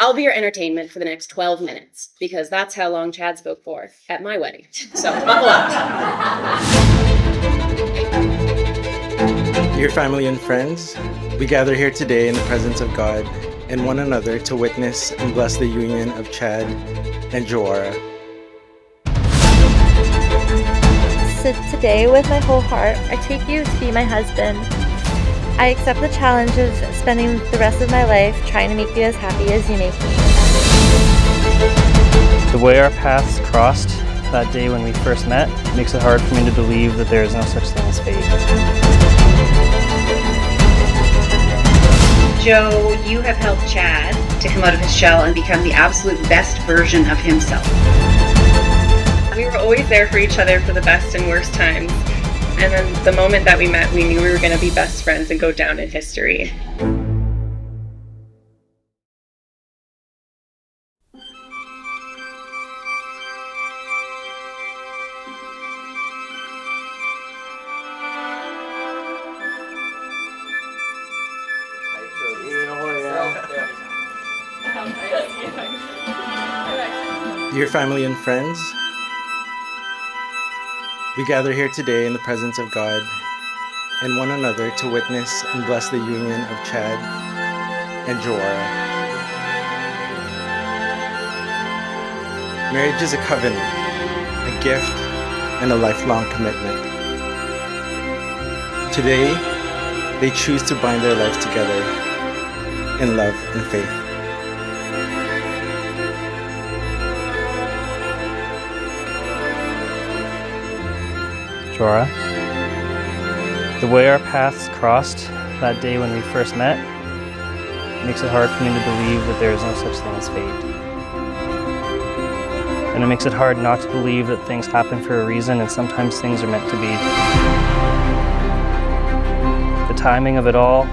I'll be your entertainment for the next 12 minutes because that's how long Chad spoke for at my wedding. So buckle up. Dear family and friends, we gather here today in the presence of God and one another to witness and bless the union of Chad and Joara. So today, with my whole heart, I take you to be my husband. I accept the challenge of spending the rest of my life trying to make you as happy as you make me. The way our paths crossed that day when we first met makes it hard for me to believe that there is no such thing as fate. Joe, you have helped Chad to come out of his shell and become the absolute best version of himself. We were always there for each other for the best and worst times. And then the moment that we met, we knew we were going to be best friends and go down in history. Dear family and friends, we gather here today in the presence of God and one another to witness and bless the union of Chad and Joara. Marriage is a covenant, a gift, and a lifelong commitment. Today, they choose to bind their lives together in love and faith. Joara, the way our paths crossed that day when we first met makes it hard for me to believe that there is no such thing as fate. And it makes it hard not to believe that things happen for a reason and sometimes things are meant to be. The timing of it all,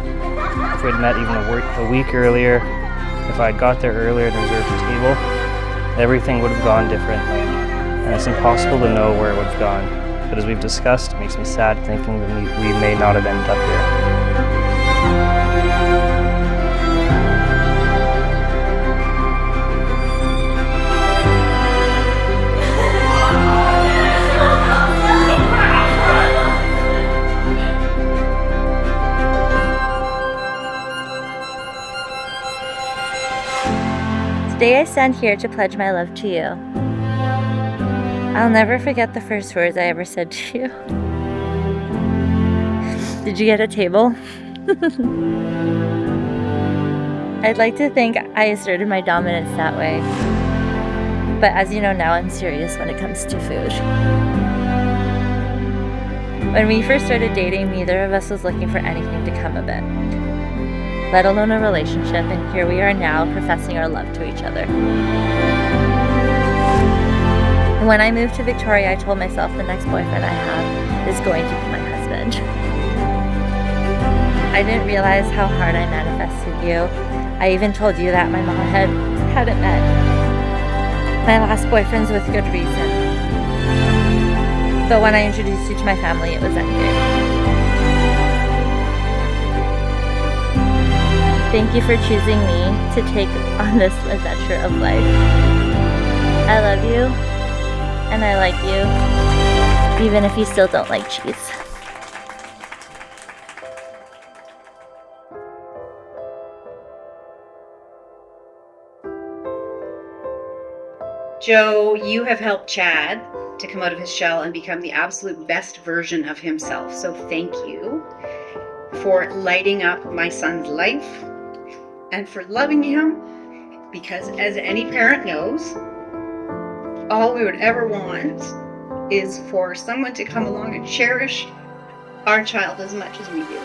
if we'd met even a week earlier, if I'd got there earlier and reserved the table, everything would have gone different. And it's impossible to know where it would have gone. But as we've discussed, it makes me sad thinking that we may not have ended up here. Today I stand here to pledge my love to you. I'll never forget the first words I ever said to you. Did you get a table? I'd like to think I asserted my dominance that way. But as you know now, I'm serious when it comes to food. When we first started dating, neither of us was looking for anything to come of it, let alone a relationship, and here we are now professing our love to each other. When I moved to Victoria, I told myself the next boyfriend I have is going to be my husband. I didn't realize how hard I manifested you. I even told you that my mom hadn't met my last boyfriends with good reason. But when I introduced you to my family, it was endgame. Thank you for choosing me to take on this adventure of life. I love you. And I like you, even if you still don't like cheese. Joe, you have helped Chad to come out of his shell and become the absolute best version of himself. So thank you for lighting up my son's life and for loving him, because as any parent knows, all we would ever want is for someone to come along and cherish our child as much as we do.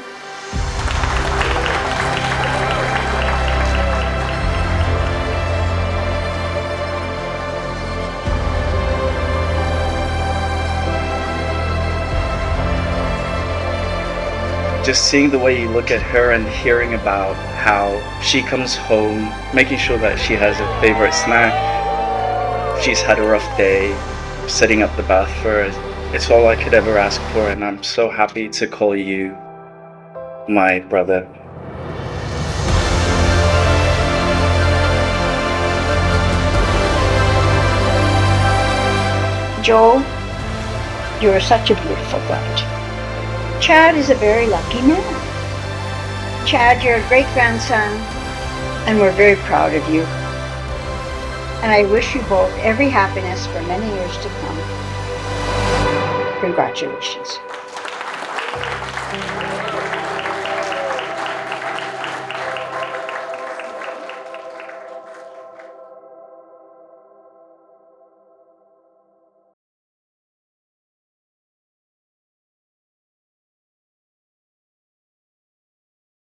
Just seeing the way you look at her and hearing about how she comes home, making sure that she has a favorite snack. She's had a rough day, setting up the bath for her. It's all I could ever ask for, and I'm so happy to call you my brother. Joel, you are such a beautiful bride. Chad is a very lucky man. Chad, you're a great grandson, and we're very proud of you. And I wish you both every happiness for many years to come. Congratulations.